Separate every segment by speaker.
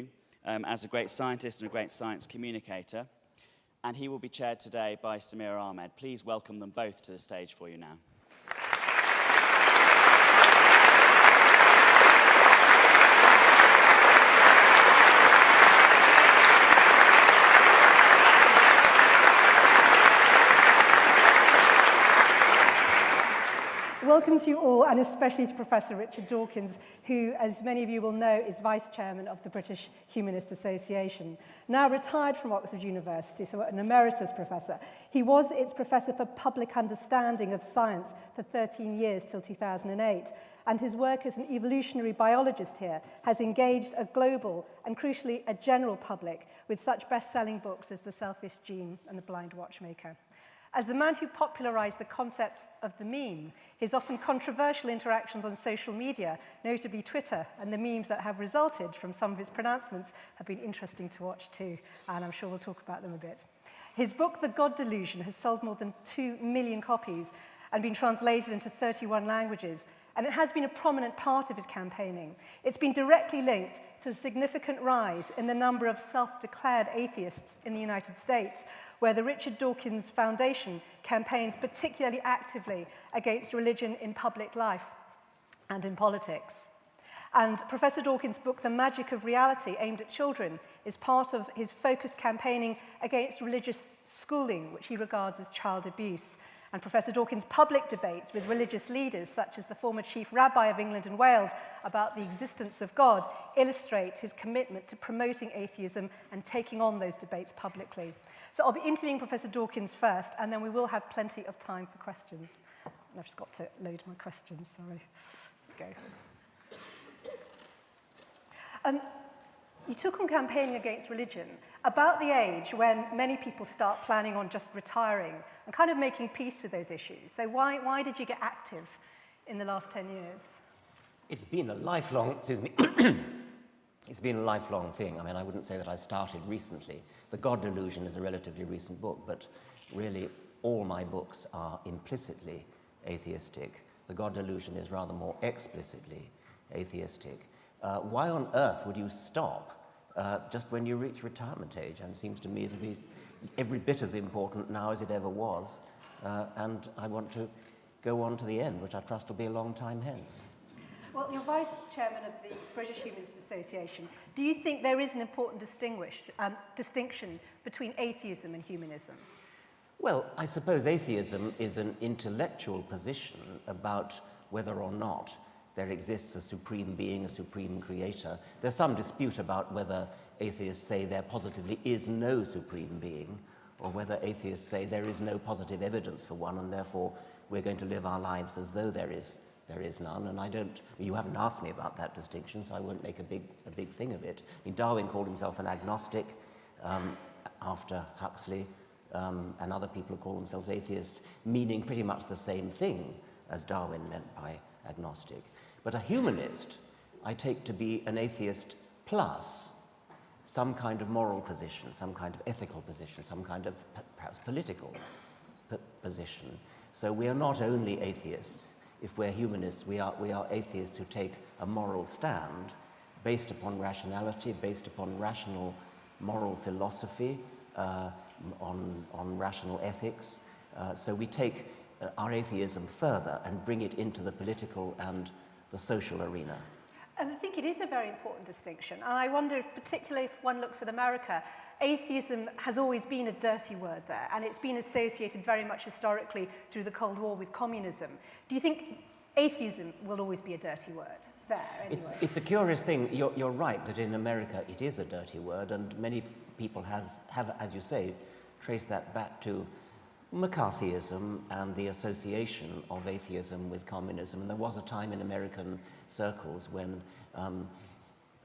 Speaker 1: to as a great scientist and a great science communicator. And he will be chaired today by Samira Ahmed. Please welcome them both to the stage for you now.
Speaker 2: Welcome to you all, and especially to Professor Richard Dawkins, who, as many of you will know, is Vice Chairman of the British Humanist Association. Now retired from Oxford University, so an emeritus professor. He was its Professor for Public Understanding of Science for 13 years till 2008, and his work as an evolutionary biologist here has engaged a global and, crucially, a general public with such best-selling books as The Selfish Gene and The Blind Watchmaker. As the man who popularised the concept of the meme, his often controversial interactions on social media, notably Twitter, and the memes that have resulted from some of his pronouncements have been interesting to watch too, and I'm sure we'll talk about them a bit. His book, The God Delusion, has sold more than 2 million copies and been translated into 31 languages, and it has been a prominent part of his campaigning. It's been directly linked to a significant rise in the number of self-declared atheists in the United States, where the Richard Dawkins Foundation campaigns particularly actively against religion in public life and in politics. And Professor Dawkins' book, The Magic of Reality, aimed at children, is part of his focused campaigning against religious schooling, which he regards as child abuse. And Professor Dawkins' public debates with religious leaders, such as the former Chief Rabbi of England and Wales, about the existence of God, illustrate his commitment to promoting atheism and taking on those debates publicly. So I'll be interviewing Professor Dawkins first, and then we will have plenty of time for questions. And I've just got to load my questions, sorry. Go. You took on campaigning against religion about the age when many people start planning on just retiring and kind of making peace with those issues. So why did you get active in the last 10 years?
Speaker 3: It's been a lifelong, it's been a lifelong thing. I mean, I wouldn't say that I started recently. The God Delusion is a relatively recent book, but really all my books are implicitly atheistic. The God Delusion is rather more explicitly atheistic. Why on earth would you stop just when you reach retirement age? And it seems to me to be every bit as important now as it ever was. And I want to go on to the end, which I trust will be a long time hence.
Speaker 2: Well, you're Vice Chairman of the British Humanist Association. Do you think there is an important distinction between atheism and humanism?
Speaker 3: Well, I suppose atheism is an intellectual position about whether or not there exists a supreme being, a supreme creator. There's some dispute about whether atheists say there positively is no supreme being, or whether atheists say there is no positive evidence for one, and therefore we're going to live our lives as though there is none. And you haven't asked me about that distinction, so I won't make a big thing of it. I mean, Darwin called himself an agnostic after Huxley, and other people who call themselves atheists, meaning pretty much the same thing as Darwin meant by agnostic. But a humanist I take to be an atheist plus some kind of moral position, some kind of ethical position, some kind of perhaps political position. So we are not only atheists. If we're humanists, we are atheists who take a moral stand based upon rationality, based upon rational moral philosophy, on rational ethics. So we take our atheism further and bring it into the political and the social arena.
Speaker 2: And I think it is a very important distinction. And I wonder, particularly if one looks at America, atheism has always been a dirty word there, and it's been associated very much historically through the Cold War with communism. Do you think atheism will always be a dirty word there anyway?
Speaker 3: It's a curious thing. You're right that in America it is a dirty word, and many people have, as you say, traced that back to McCarthyism and the association of atheism with communism. And there was a time in American circles when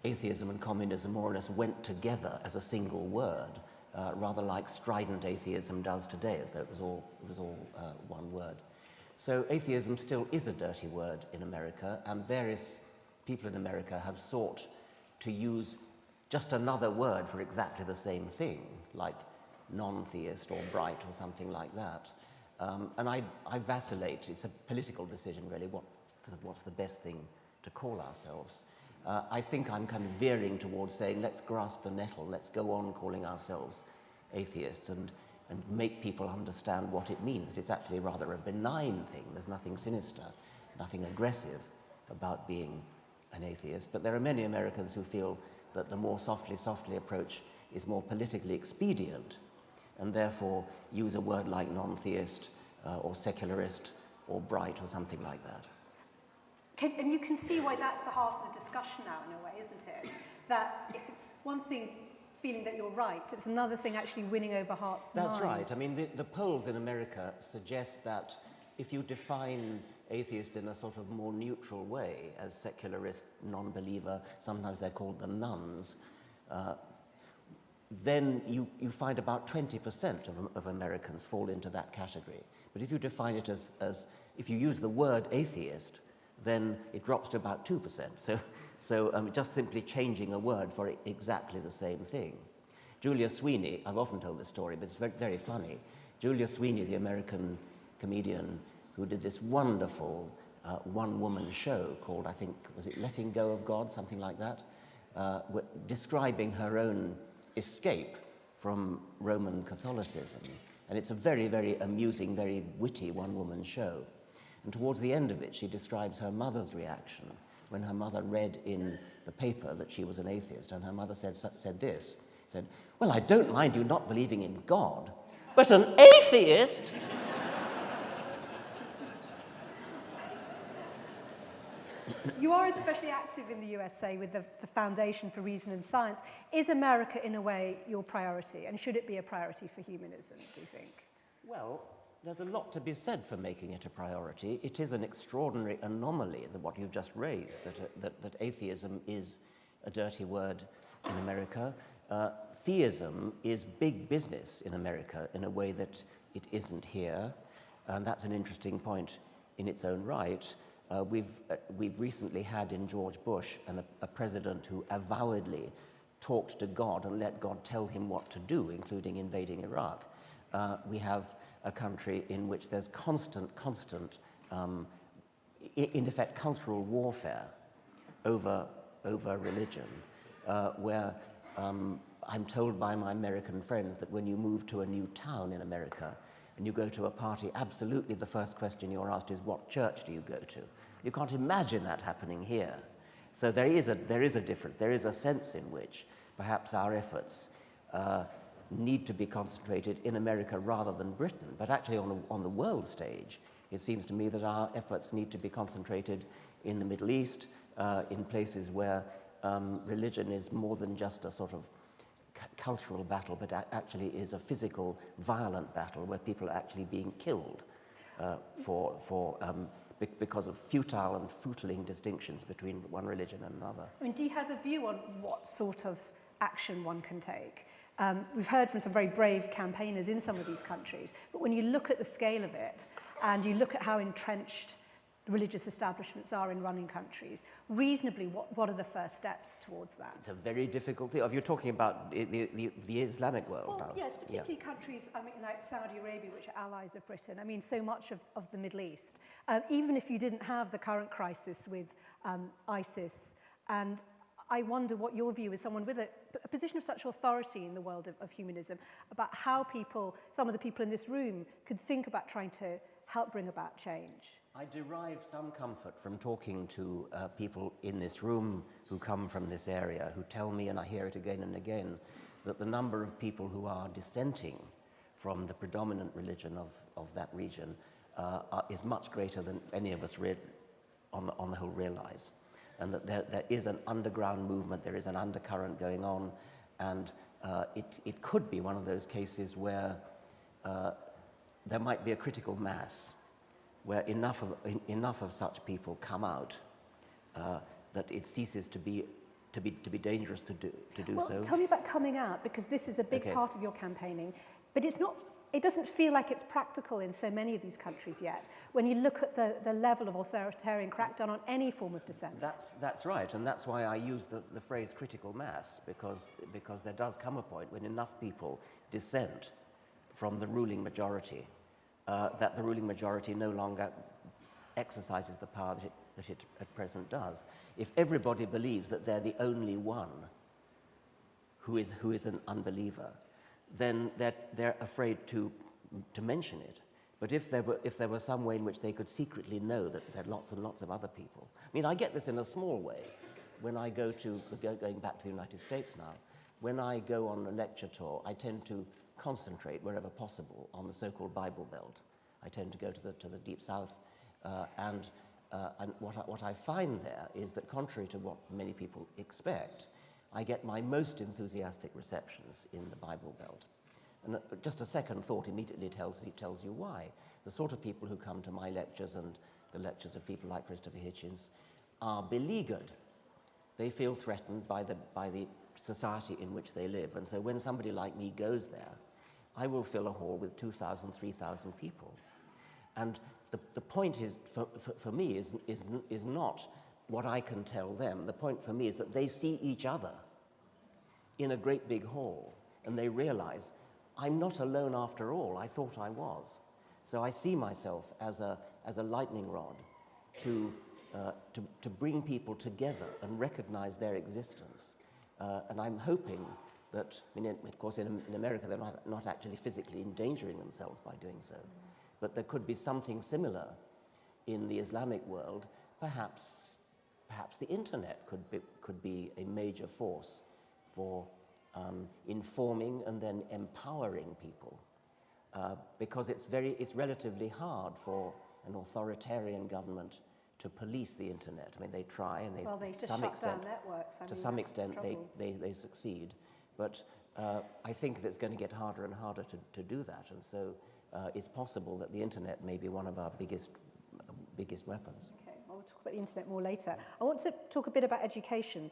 Speaker 3: atheism and communism more or less went together as a single word, rather like strident atheism does today, as though it was all one word. So atheism still is a dirty word in America, and various people in America have sought to use just another word for exactly the same thing, like non-theist or bright or something like that. And I vacillate. It's a political decision, really, what's the best thing to call ourselves. I think I'm kind of veering towards saying, let's grasp the nettle, let's go on calling ourselves atheists and make people understand what it means, that it's actually rather a benign thing. There's nothing sinister, nothing aggressive about being an atheist. But there are many Americans who feel that the more softly approach is more politically expedient, and therefore use a word like non-theist or secularist or bright or something like that.
Speaker 2: And you can see why that's the heart of the discussion now, in a way, isn't it? That it's one thing feeling that you're right, it's another thing actually winning over hearts and minds.
Speaker 3: That's right. I mean, the polls in America suggest that if you define atheist in a sort of more neutral way, as secularist, non-believer, sometimes they're called the nuns, then you find about 20% of Americans fall into that category. But if you define it as if you use the word atheist, then it drops to about 2%. So just simply changing a word for exactly the same thing. Julia Sweeney, I've often told this story, but it's very, very funny. Julia Sweeney, the American comedian who did this wonderful one-woman show called, I think, was it Letting Go of God, something like that, describing her own escape from Roman Catholicism. And it's a very, very amusing, very witty one-woman show. And towards the end of it, she describes her mother's reaction when her mother read in the paper that she was an atheist, and her mother said this, said, "Well, I don't mind you not believing in God, but an atheist?"
Speaker 2: You are especially active in the USA with the Foundation for Reason and Science. Is America, in a way, your priority? And should it be a priority for humanism, do you think?
Speaker 3: Well, there's a lot to be said for making it a priority. It is an extraordinary anomaly that what you've just raised, that atheism is a dirty word in America. Theism is big business in America in a way that it isn't here, and that's an interesting point in its own right. We've recently had in George Bush a president who avowedly talked to God and let God tell him what to do, including invading Iraq. We have a country in which there's constant, in effect, cultural warfare over religion, where I'm told by my American friends that when you move to a new town in America and you go to a party, absolutely the first question you're asked is, what church do you go to? You can't imagine that happening here. So there is a difference. There is a sense in which perhaps our efforts need to be concentrated in America rather than Britain. But actually on the world stage, it seems to me that our efforts need to be concentrated in the Middle East, in places where religion is more than just a sort of cultural battle, but actually is a physical, violent battle where people are actually being killed because of futile and footling distinctions between one religion and another.
Speaker 2: I mean, do you have a view on what sort of action one can take? We've heard from some very brave campaigners in some of these countries, but when you look at the scale of it and you look at how entrenched religious establishments are in running countries, reasonably, what are the first steps towards that?
Speaker 3: It's a very difficult thing. If you're talking about the Islamic world
Speaker 2: well,
Speaker 3: now.
Speaker 2: Yes, particularly countries, I mean, like Saudi Arabia, which are allies of Britain. I mean, so much of the Middle East. Even if you didn't have the current crisis with ISIS, and I wonder what your view is, someone with a position of such authority in the world of humanism, about how some of the people in this room could think about trying to help bring about change.
Speaker 3: I derive some comfort from talking to people in this room who come from this area, who tell me, and I hear it again and again, that the number of people who are dissenting from the predominant religion of that region is much greater than any of us on the whole realize. And that there is an underground movement, there is an undercurrent going on, and it could be one of those cases where there might be a critical mass, where enough of such people come out that it ceases to be dangerous to do so.
Speaker 2: Tell me about coming out, because this is a big part of your campaigning, but it doesn't feel like it's practical in so many of these countries yet, when you look at the level of authoritarian crackdown on any form of dissent.
Speaker 3: That's right, and that's why I use the phrase critical mass, because there does come a point when enough people dissent from the ruling majority that the ruling majority no longer exercises the power that it at present does. If everybody believes that they're the only one who is an unbeliever, then they're afraid to mention it. But if there were some way in which they could secretly know that there are lots and lots of other people. I mean, I get this in a small way when I going back to the United States now. When I go on a lecture tour, I tend to concentrate wherever possible on the so-called Bible Belt. I tend to go to the Deep South, and what I find there is that, contrary to what many people expect, I get my most enthusiastic receptions in the Bible Belt. And just a second thought immediately tells you why. The sort of people who come to my lectures and the lectures of people like Christopher Hitchens are beleaguered. They feel threatened by the society in which they live. And so when somebody like me goes there, I will fill a hall with 2,000, 3,000 people. And the point is, for me, is not what I can tell them. The point for me is that they see each other in a great big hall, and they realize, I'm not alone after all. I thought I was. So I see myself as a lightning rod to bring people together and recognize their existence. And I'm hoping that, I mean, of course, in America, they're not actually physically endangering themselves by doing so. But there could be something similar in the Islamic world. Perhaps the internet could be a major force for informing and then empowering people, because it's relatively hard for an authoritarian government to police the internet. I mean, they try, and to some extent they succeed. But I think that it's going to get harder and harder to do that, and so it's possible that the internet may be one of our biggest weapons.
Speaker 2: Okay, well, we'll talk about the internet more later. I want to talk a bit about education.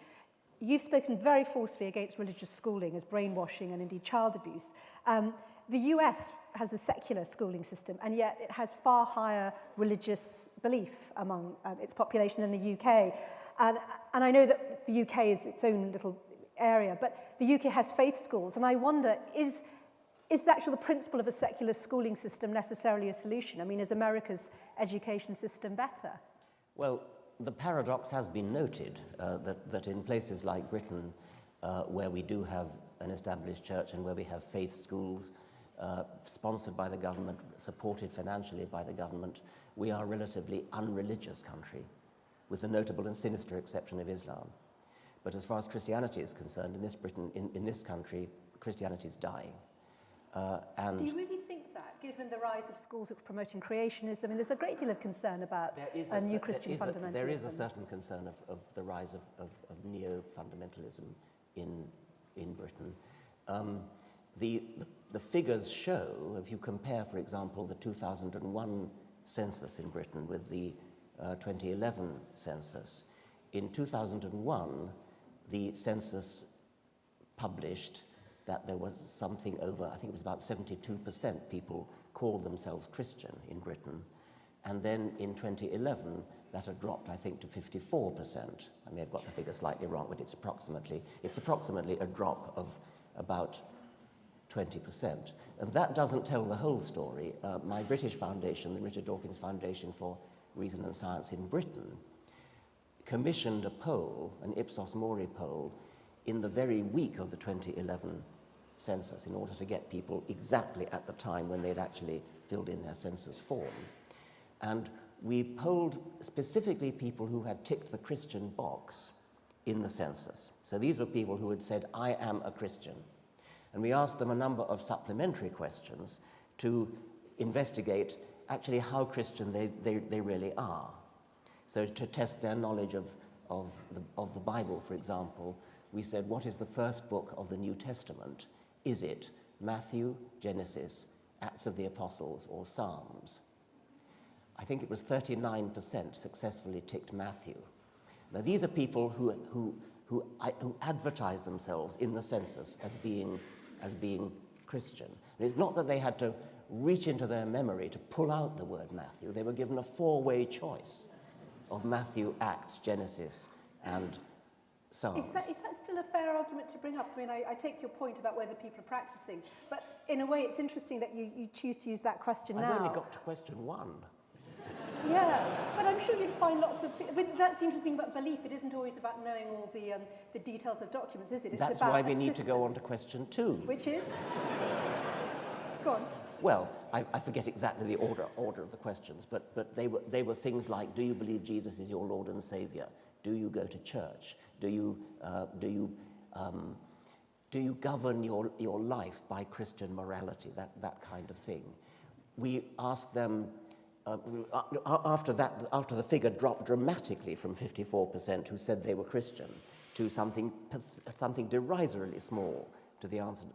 Speaker 2: You've spoken very forcefully against religious schooling as brainwashing and indeed child abuse. The US has a secular schooling system, and yet it has far higher religious belief among its population than the UK. And I know that the UK is its own little area, but the UK has faith schools, and I wonder, is the actual principle of a secular schooling system necessarily a solution? I mean, is America's education system better?
Speaker 3: Well, the paradox has been noted that in places like Britain, where we do have an established church and where we have faith schools sponsored by the government, supported financially by the government, we are a relatively unreligious country, with the notable and sinister exception of Islam. But as far as Christianity is concerned, in this country, Christianity is dying.
Speaker 2: Do you really think that, given the rise of schools that are promoting creationism? I mean, there's a great deal of concern about new Christian fundamentalism.
Speaker 3: There is a certain concern of the rise of neo-fundamentalism in Britain. The figures show, if you compare, for example, the 2001 census in Britain with the 2011 census, in 2001, the census published that there was something over, I think it was about 72% people called themselves Christian in Britain. And then in 2011, that had dropped, I think, to 54%. I may have got the figure slightly wrong, but it's approximately a drop of about 20%. And that doesn't tell the whole story. My British foundation, the Richard Dawkins Foundation for Reason and Science in Britain, commissioned a poll, an Ipsos Mori poll, in the very week of the 2011 census, in order to get people exactly at the time when they'd actually filled in their census form. And we polled specifically people who had ticked the Christian box in the census. So these were people who had said, I am a Christian. And we asked them a number of supplementary questions to investigate actually how Christian they really are. So to test their knowledge of the Bible, for example, we said, what is the first book of the New Testament? Is it Matthew, Genesis, Acts of the Apostles, or Psalms? I think it was 39% successfully ticked Matthew. Now, these are people who advertise themselves in the census as being Christian. And it's not that they had to reach into their memory to pull out the word Matthew. They were given a four-way choice of Matthew, Acts, Genesis, and Psalms.
Speaker 2: Is that still a fair argument to bring up? I mean, I take your point about whether people are practicing, but in a way it's interesting that you choose to use that question now.
Speaker 3: I've only got to question one.
Speaker 2: Yeah, but I'm sure you'd find lots of... But that's the interesting thing about belief. It isn't always about knowing all the details of documents, is it? It's
Speaker 3: That's
Speaker 2: about
Speaker 3: why we need to go on to question 2.
Speaker 2: Which is? Go on.
Speaker 3: Well, I forget exactly the order of the questions, but they were things like, do you believe Jesus is your Lord and Saviour? Do you go to church? Do you govern your life by Christian morality? That kind of thing. We asked them, after the figure dropped dramatically from 54% who said they were Christian to something derisorily small, to the answer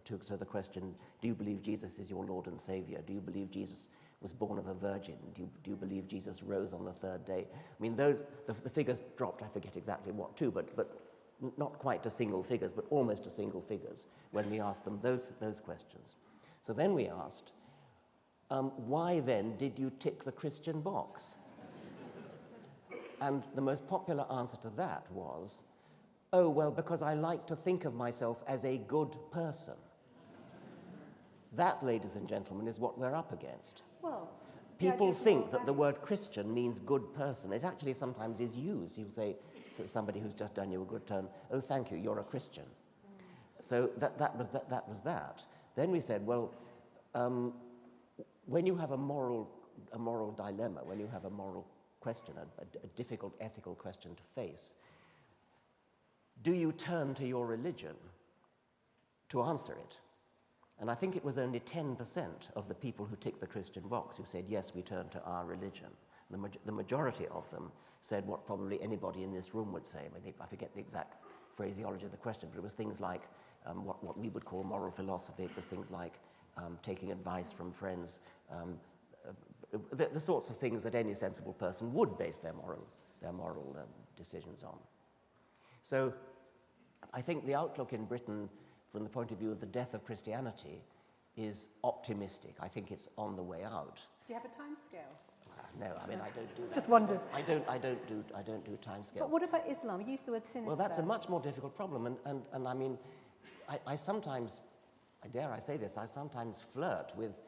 Speaker 3: to the question, do you believe Jesus is your Lord and Saviour? Do you believe Jesus was born of a virgin? Do you believe Jesus rose on the 3rd day? I mean, the figures dropped, I forget exactly what to, but not quite to single figures, but almost to single figures when we asked them those questions. So then we asked, why then did you tick the Christian box? And the most popular answer to that was, oh, well, because I like to think of myself as a good person. That, ladies and gentlemen, is what we're up against.
Speaker 2: Well,
Speaker 3: people think that the word Christian means good person. It actually sometimes is used. You say to somebody who's just done you a good turn, oh, thank you, you're a Christian. So that was that. Then we said, well, when you have a moral dilemma, when you have a moral question, a difficult ethical question to face, do you turn to your religion to answer it? And I think it was only 10% of the people who ticked the Christian box who said, yes, we turn to our religion. The majority of them said what probably anybody in this room would say. I forget the exact phraseology of the question, but it was things like what we would call moral philosophy. It was things like taking advice from friends, the sorts of things that any sensible person would base their moral decisions on. So I think the outlook in Britain from the point of view of the death of Christianity is optimistic. I think it's on the way out.
Speaker 2: Do you have a time scale?
Speaker 3: No, I mean, I don't do that.
Speaker 2: Just wondered.
Speaker 3: I don't do time scales.
Speaker 2: But what about Islam? You used the word sinister.
Speaker 3: Well, that's a much more difficult problem, and I mean, I sometimes, dare I say this, I sometimes flirt with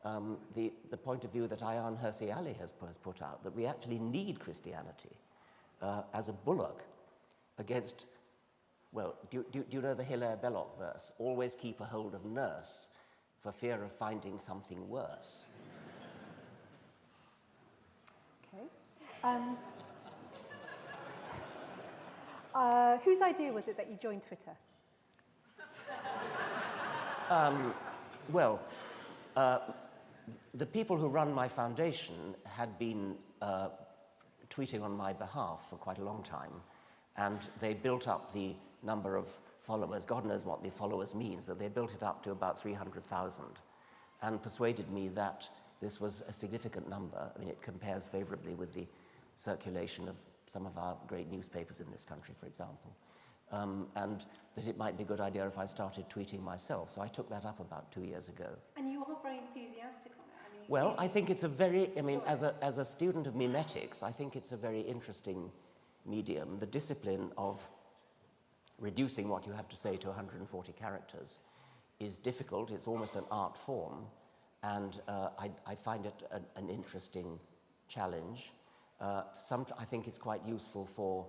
Speaker 3: the point of view that Ayaan Hirsi Ali has put out, that we actually need Christianity as a bulwark against, well, do you know the Hilaire Belloc verse? Always keep a hold of nurse for fear of finding something worse.
Speaker 2: Okay. Whose idea was it that you joined Twitter?
Speaker 3: The people who run my foundation had been tweeting on my behalf for quite a long time, and they built up the number of followers. God knows what the followers means, but they built it up to about 300,000 and persuaded me that this was a significant number. I mean, it compares favorably with the circulation of some of our great newspapers in this country, for example, and that it might be a good idea if I started tweeting myself. So I took that up about 2 years ago.
Speaker 2: And you are very enthusiastic on it. I mean,
Speaker 3: well, I think it's a very, I mean, as a student of memetics, I think it's a very interesting medium. The discipline of reducing what you have to say to 140 characters is difficult. It's almost an art form, and I find it an interesting challenge. I think it's quite useful for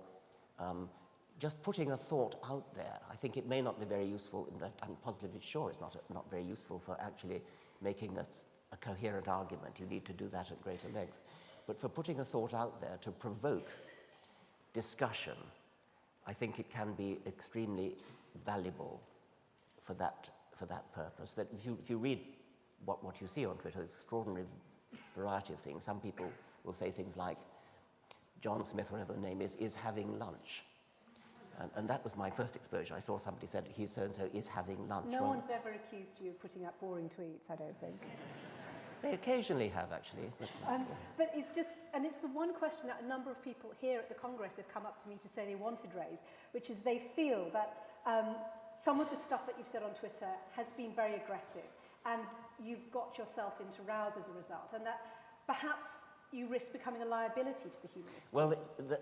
Speaker 3: just putting a thought out there. I think it may not be very useful, I'm positively sure it's not very useful for actually making a coherent argument. You need to do that at greater length. But for putting a thought out there to provoke discussion, I think it can be extremely valuable for that purpose. That if you read what you see on Twitter, it's an extraordinary variety of things. Some people will say things like, John Smith, whatever the name is having lunch. And that was my first exposure. I saw somebody said, he so-and-so is having lunch.
Speaker 2: No one's ever accused you of putting up boring tweets, I don't think.
Speaker 3: They occasionally have, actually.
Speaker 2: But it's just, and it's the one question that a number of people here at the Congress have come up to me to say they wanted raised, which is they feel that some of the stuff that you've said on Twitter has been very aggressive, and you've got yourself into rows as a result, and that perhaps you risk becoming a liability to the humanist.
Speaker 3: Well,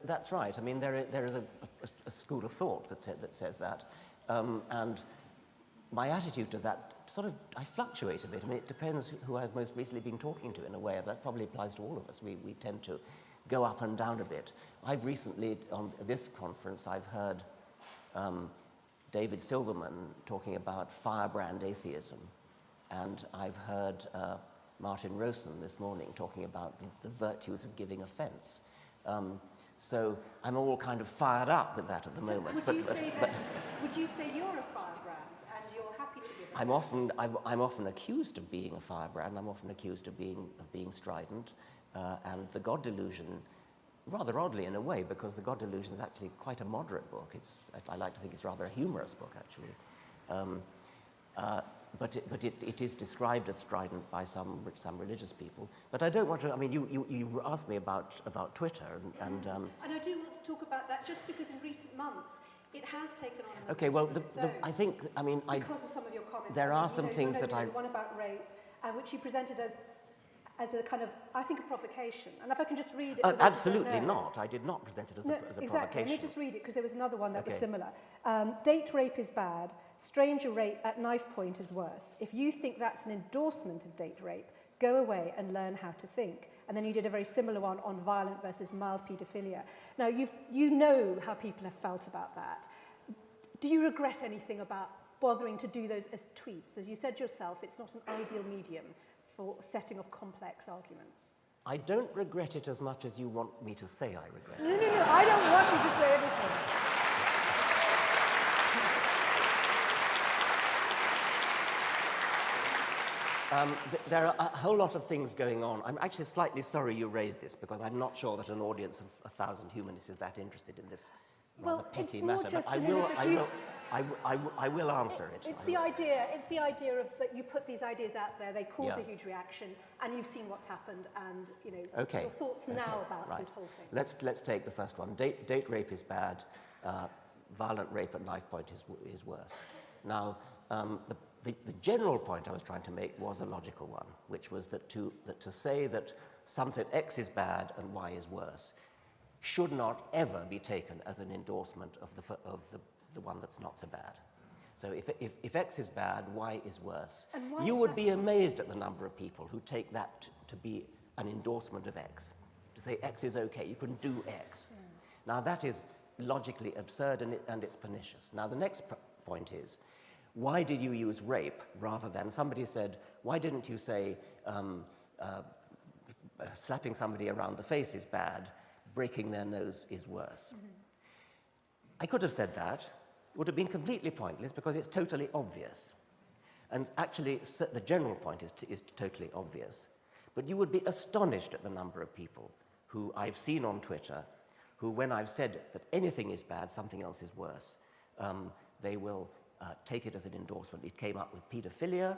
Speaker 3: that's right. I mean, there is a school of thought that says that, and my attitude to that I fluctuate a bit. I mean, it depends who I've most recently been talking to in a way. That probably applies to all of us. We tend to go up and down a bit. I've recently, on this conference, I've heard David Silverman talking about firebrand atheism. And I've heard Martin Rosen this morning talking about the virtues of giving offence. So I'm all kind of fired up with that at the moment.
Speaker 2: Would you say you're a firebrand and you're happy to give offence?
Speaker 3: I'm often accused of being a firebrand. I'm often accused of being strident, and the God Delusion, rather oddly in a way, because the God Delusion is actually quite a moderate book. I like to think it's rather a humorous book, actually. But it is described as strident by some religious people. But I don't want to. I mean, you asked me about Twitter, and
Speaker 2: I do want to talk about that just because in recent months it has taken on.
Speaker 3: Okay, well, I think
Speaker 2: because of some of your comments.
Speaker 3: There are some things that I.
Speaker 2: One about rape, which you presented as a kind of, I think, a provocation. And if I can just read it.
Speaker 3: Absolutely not. I did not present it as a
Speaker 2: exactly.
Speaker 3: provocation.
Speaker 2: Let me just read it, because there was another one that was similar. Date rape is bad. Stranger rape at knife point is worse. If you think that's an endorsement of date rape, go away and learn how to think. And then you did a very similar one on violent versus mild paedophilia. Now, you know how people have felt about that. Do you regret anything about bothering to do those as tweets? As you said yourself, it's not an ideal medium for setting of complex arguments.
Speaker 3: I don't regret it as much as you want me to say I regret it.
Speaker 2: No, I don't want you to say anything.
Speaker 3: There are a whole lot of things going on. I'm actually slightly sorry you raised this, because I'm not sure that an audience of 1,000 humanists is that interested in this rather petty matter. But I will answer it.
Speaker 2: It's the idea of that you put these ideas out there, they cause a huge reaction, and you've seen what's happened, and your thoughts now about this whole thing.
Speaker 3: Let's take the first one. Date rape is bad. Violent rape at knife point is worse. Now, the general point I was trying to make was a logical one, which was that to say that something X is bad and Y is worse should not ever be taken as an endorsement of the one that's not so bad. So if X is bad, Y is worse. You would be amazed at the number of people who take that to be an endorsement of X. To say X is okay, you can do X. Yeah. Now that is logically absurd, and it's pernicious. Now the next point is, why did you use rape rather than, somebody said, why didn't you say slapping somebody around the face is bad, breaking their nose is worse? Mm-hmm. I could have said that. It would have been completely pointless, because it's totally obvious. And actually, the general point is totally obvious. But you would be astonished at the number of people who I've seen on Twitter who, when I've said that anything is bad, something else is worse, they will take it as an endorsement. It came up with paedophilia,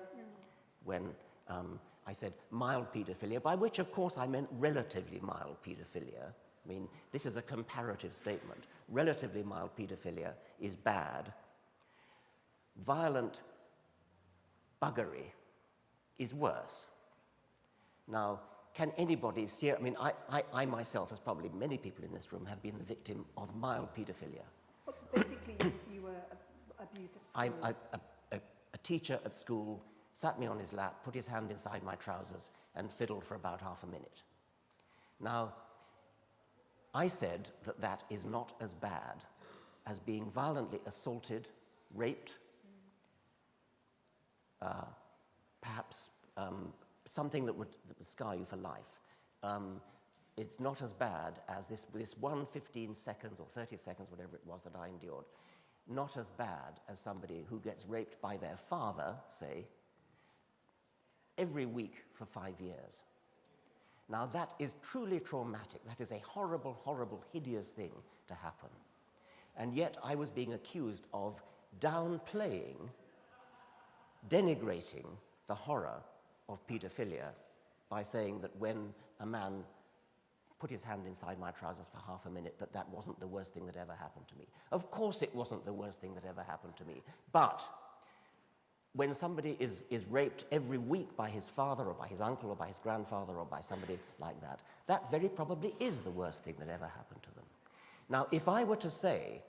Speaker 3: when I said mild paedophilia, by which, of course, I meant relatively mild paedophilia. I mean, this is a comparative statement. Relatively mild paedophilia is bad. Violent buggery is worse. Now, can anybody see? I mean, I myself, as probably many people in this room, have been the victim of mild paedophilia.
Speaker 2: Well, basically, you were abused at school.
Speaker 3: A teacher at school sat me on his lap, put his hand inside my trousers, and fiddled for about half a minute. Now, I said that that is not as bad as being violently assaulted, raped, perhaps something that would scar you for life. It's not as bad as this 15 seconds or 30 seconds, whatever it was, that I endured. Not as bad as somebody who gets raped by their father, say, every week for 5 years. Now, that is truly traumatic. That is a horrible, horrible, hideous thing to happen. And yet I was being accused of downplaying, denigrating the horror of paedophilia by saying that when a man put his hand inside my trousers for half a minute, that wasn't the worst thing that ever happened to me. Of course it wasn't the worst thing that ever happened to me. But when somebody is raped every week by his father or by his uncle or by his grandfather or by somebody like that, that very probably is the worst thing that ever happened to them. Now, if I were to say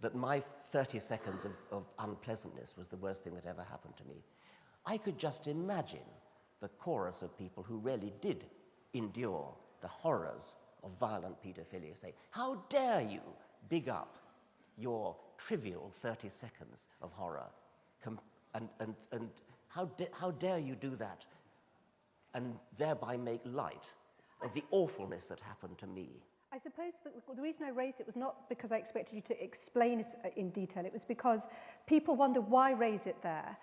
Speaker 3: that my 30 seconds of unpleasantness was the worst thing that ever happened to me, I could just imagine the chorus of people who really did endure the horrors of violent paedophilia say, how dare you big up your trivial 30 seconds of horror, and how dare you do that and thereby make light of the awfulness that happened to me.
Speaker 2: I suppose the reason I raised it was not because I expected you to explain it in detail. It was because people wonder why raise it there.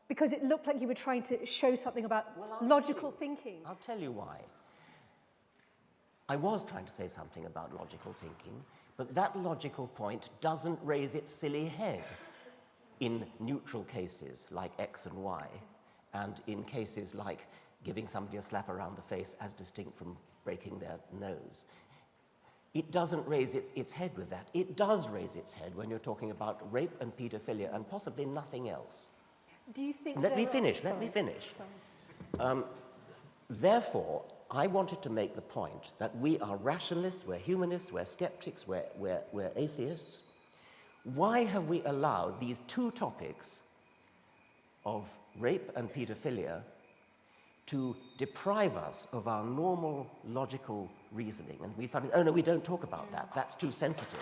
Speaker 2: Because it looked like you were trying to show something about logical thinking.
Speaker 3: I'll tell you why. I was trying to say something about logical thinking, but that logical point doesn't raise its silly head in neutral cases like X and Y, and in cases like giving somebody a slap around the face as distinct from breaking their nose. It doesn't raise its head with that. It does raise its head when you're talking about rape and paedophilia and possibly nothing else.
Speaker 2: Do you think...
Speaker 3: Let me finish. Therefore, I wanted to make the point that we are rationalists, we're humanists, we're skeptics, we're atheists. Why have we allowed these two topics of rape and paedophilia to deprive us of our normal logical reasoning? And we suddenly, oh no, we don't talk about that, that's too sensitive.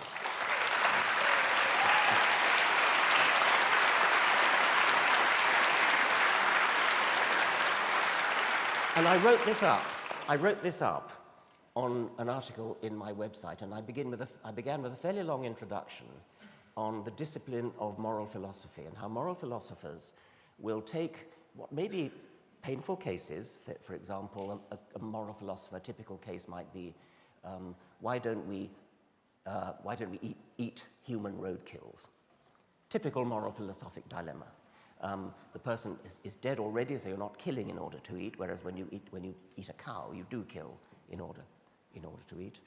Speaker 3: And I wrote this up on an article in my website, and I began with a fairly long introduction on the discipline of moral philosophy and how moral philosophers will take what may be painful cases. For example, a moral philosopher, a typical case might be, why don't we eat human roadkills? Typical moral philosophic dilemma. The person is dead already, so you're not killing in order to eat, whereas when you eat a cow, you do kill in order to eat.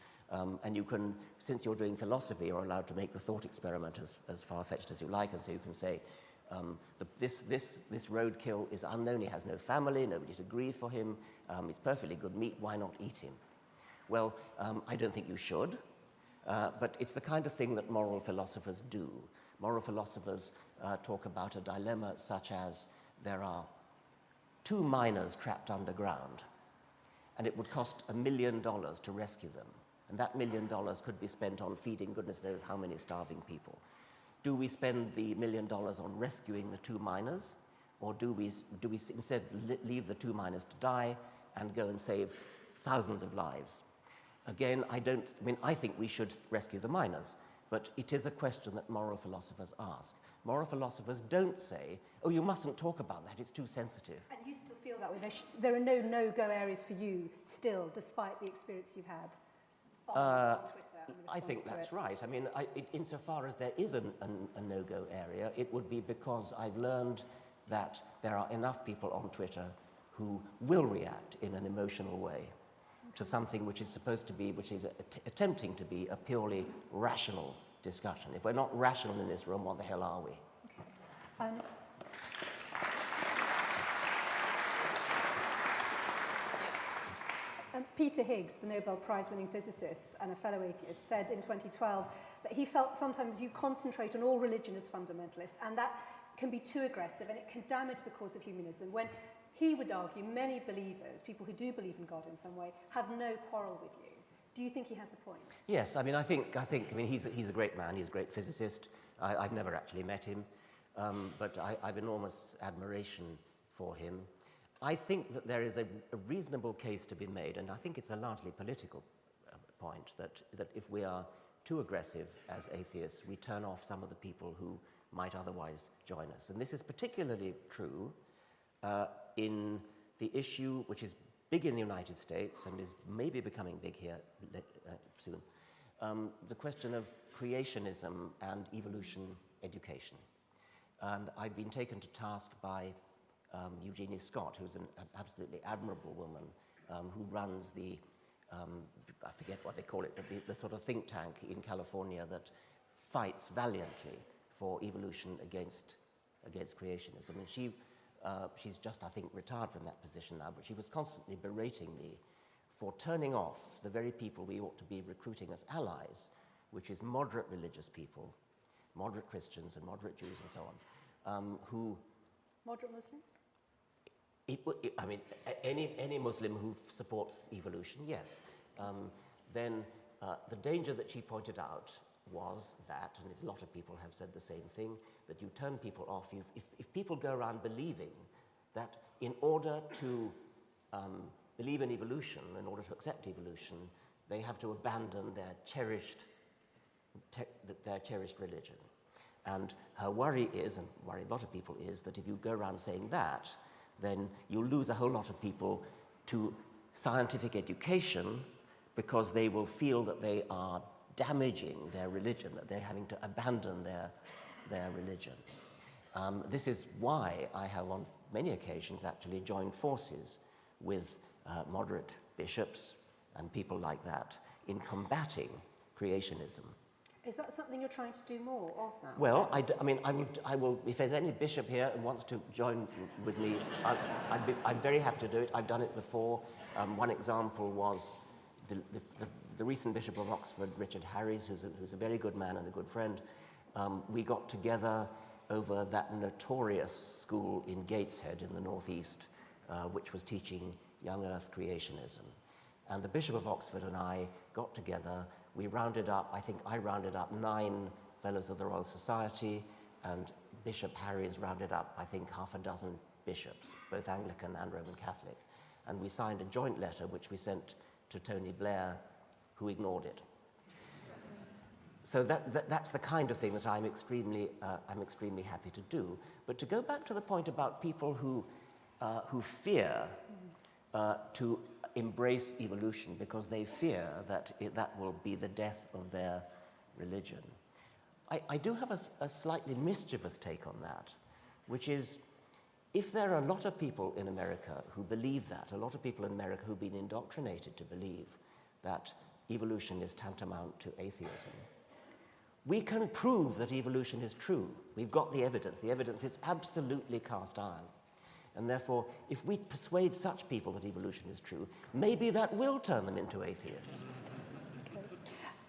Speaker 3: And you can, since you're doing philosophy, you're allowed to make the thought experiment as far-fetched as you like, and so you can say, this roadkill is unknown, he has no family, nobody to grieve for him, it's perfectly good meat, why not eat him? Well, I don't think you should, but it's the kind of thing that moral philosophers do. Moral philosophers talk about a dilemma such as there are 2 miners trapped underground, and it would cost $1 million to rescue them. And that $1 million could be spent on feeding goodness knows how many starving people. Do we spend the $1 million on rescuing the 2 miners, or do we instead leave the 2 miners to die and go and save thousands of lives? Again, I think we should rescue the miners, but it is a question that moral philosophers ask. Moral philosophers don't say, oh, you mustn't talk about that, it's too sensitive. And you still feel that way? There are no no-go areas for you still, despite the experience you've had on Twitter? I think that's right. I mean, insofar as there is a no-go area, it would be because I've learned that there are enough people on Twitter who will react in an emotional way to something which is supposed to be, which is attempting to be a purely rational discussion. If we're not rational in this room, what the hell are we? Okay. Peter Higgs, the Nobel Prize-winning physicist and a fellow atheist, said in 2012 that he felt sometimes you concentrate on all religion as fundamentalist, and that can be too aggressive and it can damage the cause of humanism, when he would argue many believers, people who do believe in God in some way, have no quarrel with you. Do you think he has a point? Yes, I mean, I think he's a great man, he's a great physicist. I've never actually met him, but I've enormous admiration for him. I think that there is a reasonable case to be made, and I think it's a largely political point, that if we are too aggressive as atheists, we turn off some of the people who might otherwise join us. And this is particularly true in the issue which is big in the United States and is maybe becoming big here soon, the question of creationism and evolution education. And I've been taken to task by Eugenie Scott, who's an absolutely admirable woman, who runs the, I forget what they call it, the sort of think tank in California that fights valiantly for evolution against creationism. And she's just, I think, retired from that position now, but she was constantly berating me for turning off the very people we ought to be recruiting as allies which is moderate religious people, moderate Christians and moderate Jews and so on, who...
Speaker 2: Moderate Muslims?
Speaker 3: I mean, any Muslim who supports evolution, yes. Then the danger that she pointed out was that, and a lot of people have said the same thing, that you turn people off. If people go around believing that in order to believe in evolution, in order to accept evolution, they have to abandon their cherished religion. And her worry is, and worry a lot of people is, that if you go around saying that, then you'll lose a whole lot of people to scientific education because they will feel that they are damaging their religion, that they're having to abandon their religion. This is why I have on many occasions actually joined forces with moderate bishops and people like that in combating creationism.
Speaker 2: Is that something you're trying to do more of now?
Speaker 3: Well, I will, if there's any bishop here and wants to join with me, I'm very happy to do it. I've done it before. One example was the recent Bishop of Oxford, Richard Harries, who's a very good man and a good friend. We got together over that notorious school in Gateshead in the northeast, which was teaching young earth creationism. And the Bishop of Oxford and I got together. We rounded up, I think I rounded up 9 Fellows of the Royal Society, and Bishop Harries rounded up, I think, half a dozen bishops, both Anglican and Roman Catholic. And we signed a joint letter which we sent to Tony Blair, who ignored it. So that's the kind of thing that I'm extremely happy to do. But to go back to the point about people who fear to embrace evolution because they fear that that will be the death of their religion, I do have a slightly mischievous take on that, which is, if there are a lot of people in America who believe that, a lot of people in America who've been indoctrinated to believe that evolution is tantamount to atheism, we can prove that evolution is true. We've got the evidence. The evidence is absolutely cast iron. And therefore, if we persuade such people that evolution is true, maybe that will turn them into atheists.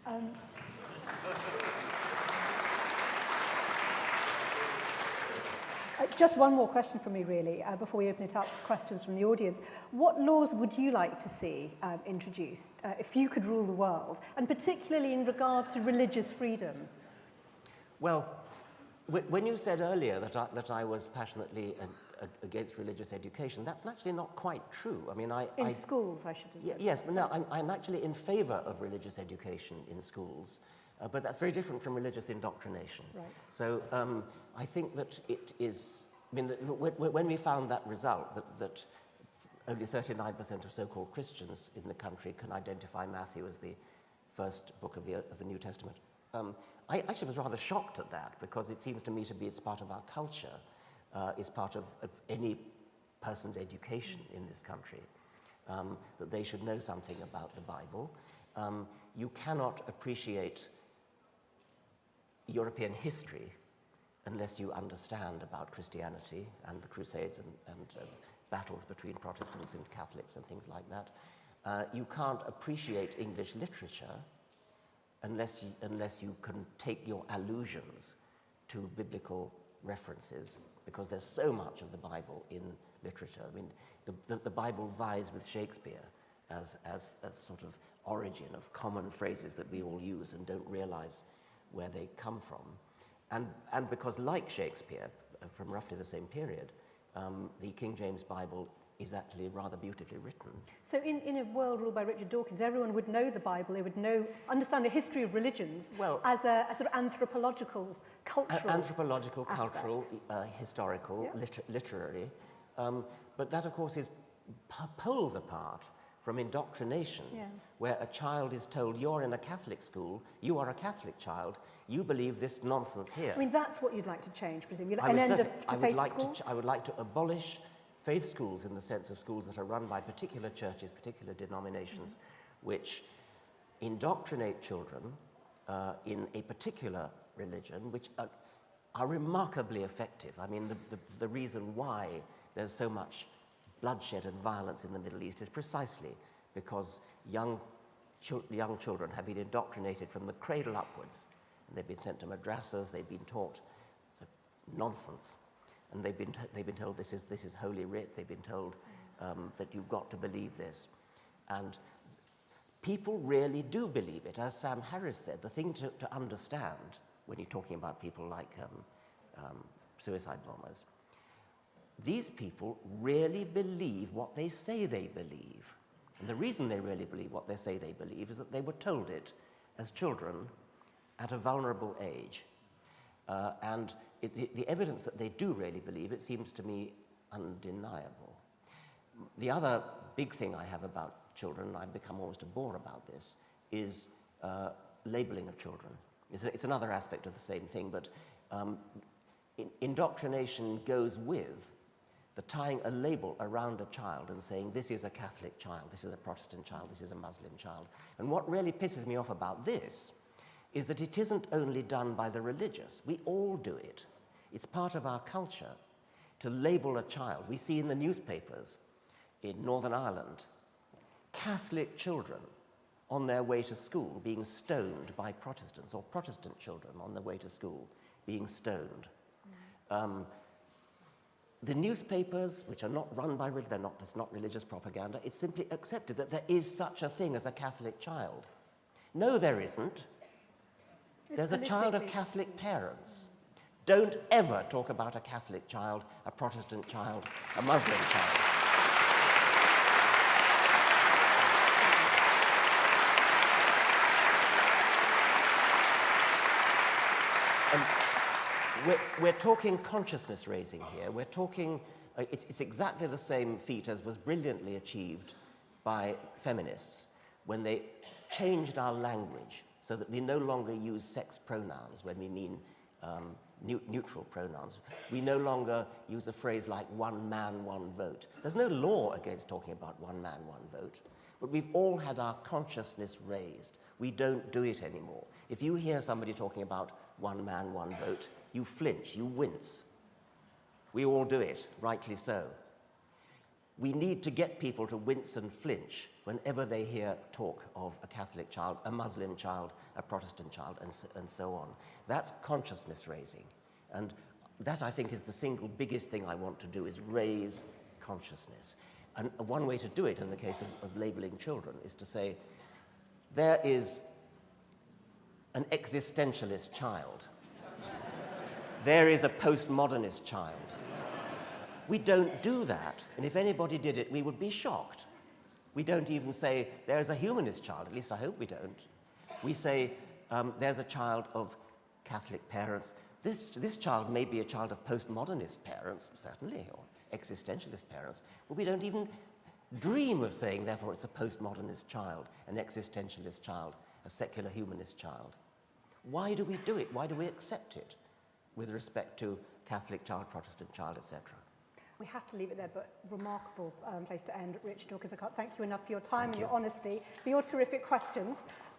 Speaker 2: Okay. Just one more question from me, really, before we open it up to questions from the audience. What laws would you like to see introduced if you could rule the world, and particularly in regard to religious freedom?
Speaker 3: Well, when you said earlier that I was passionately against religious education, that's actually not quite true. I mean,
Speaker 2: in schools, I should have said.
Speaker 3: Yes, but no, I'm actually in favour of religious education in schools. But that's very different from religious indoctrination.
Speaker 2: Right.
Speaker 3: So I think that it is, I mean, when we found that result, that only 39% of so-called Christians in the country can identify Matthew as the first book of the New Testament, I actually was rather shocked at that, because it seems to me to be it's part of our culture, is part of any person's education in this country, that they should know something about the Bible. You cannot appreciate European history unless you understand about Christianity and the Crusades and battles between Protestants and Catholics and things like that. You can't appreciate English literature unless you can take your allusions to biblical references, because there's so much of the Bible in literature. I mean, the Bible vies with Shakespeare as a sort of origin of common phrases that we all use and don't realize where they come from. And because, like Shakespeare, from roughly the same period, the King James Bible is actually rather beautifully written.
Speaker 2: So in a world ruled by Richard Dawkins, everyone would know the Bible, they would understand the history of religions as a sort of anthropological, cultural
Speaker 3: historical,
Speaker 2: yeah.
Speaker 3: Literary. But that, of course, is poles apart from indoctrination,
Speaker 2: yeah.
Speaker 3: where a child is told, you're in a Catholic school, you are a Catholic child, you believe this nonsense here.
Speaker 2: I mean, that's what you'd like to change, presumably, an end to faith schools?
Speaker 3: I would like to abolish faith schools in the sense of schools that are run by particular churches, particular denominations, which indoctrinate children in a particular religion, which are remarkably effective. I mean, the reason why there's so much bloodshed and violence in the Middle East is precisely because young young children have been indoctrinated from the cradle upwards. And they've been sent to madrasas, they've been taught nonsense. And they've been told this is Holy Writ, they've been told that you've got to believe this. And people really do believe it. As Sam Harris said, the thing to understand when you're talking about people like suicide bombers, these people really believe what they say they believe. And the reason they really believe what they say they believe is that they were told it as children at a vulnerable age. And the evidence that they do really believe it seems to me undeniable. The other big thing I have about children, and I've become almost a bore about this, is labeling of children. It's another aspect of the same thing, but indoctrination goes with the tying a label around a child and saying this is a Catholic child, this is a Protestant child, this is a Muslim child. And what really pisses me off about this is that it isn't only done by the religious. We all do it. It's part of our culture to label a child. We see in the newspapers in Northern Ireland Catholic children on their way to school being stoned by Protestants, or Protestant children on their way to school being stoned. The newspapers, which are not run by religion, it's not religious propaganda, it's simply accepted that there is such a thing as a Catholic child. No, there isn't. There's a child of Catholic parents. Don't ever talk about a Catholic child, a Protestant child, a Muslim child. We're talking consciousness raising here. We're talking, it's exactly the same feat as was brilliantly achieved by feminists when they changed our language so that we no longer use sex pronouns when we mean neutral pronouns. We no longer use a phrase like one man, one vote. There's no law against talking about one man, one vote, but we've all had our consciousness raised. We don't do it anymore. If you hear somebody talking about one man, one vote, you flinch, you wince. We all do it, rightly so. We need to get people to wince and flinch whenever they hear talk of a Catholic child, a Muslim child, a Protestant child, and so on. That's consciousness raising. And that, I think, is the single biggest thing I want to do, is raise consciousness. And one way to do it in the case of labeling children is to say, there is an existentialist child. There is a postmodernist child. We don't do that, and if anybody did it, we would be shocked. We don't even say, there's a humanist child, at least I hope we don't. We say, there's a child of Catholic parents. This child may be a child of postmodernist parents, certainly, or existentialist parents, but we don't even dream of saying, therefore, it's a postmodernist child, an existentialist child, a secular humanist child. Why do we do it? Why do we accept it with respect to Catholic child, Protestant child, etc.?
Speaker 2: We have to leave it there, but remarkable place to end. Richard Dawkins, I can't thank you enough for your time and your honesty, for your terrific questions.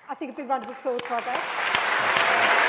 Speaker 2: I think a big round of applause for our guests.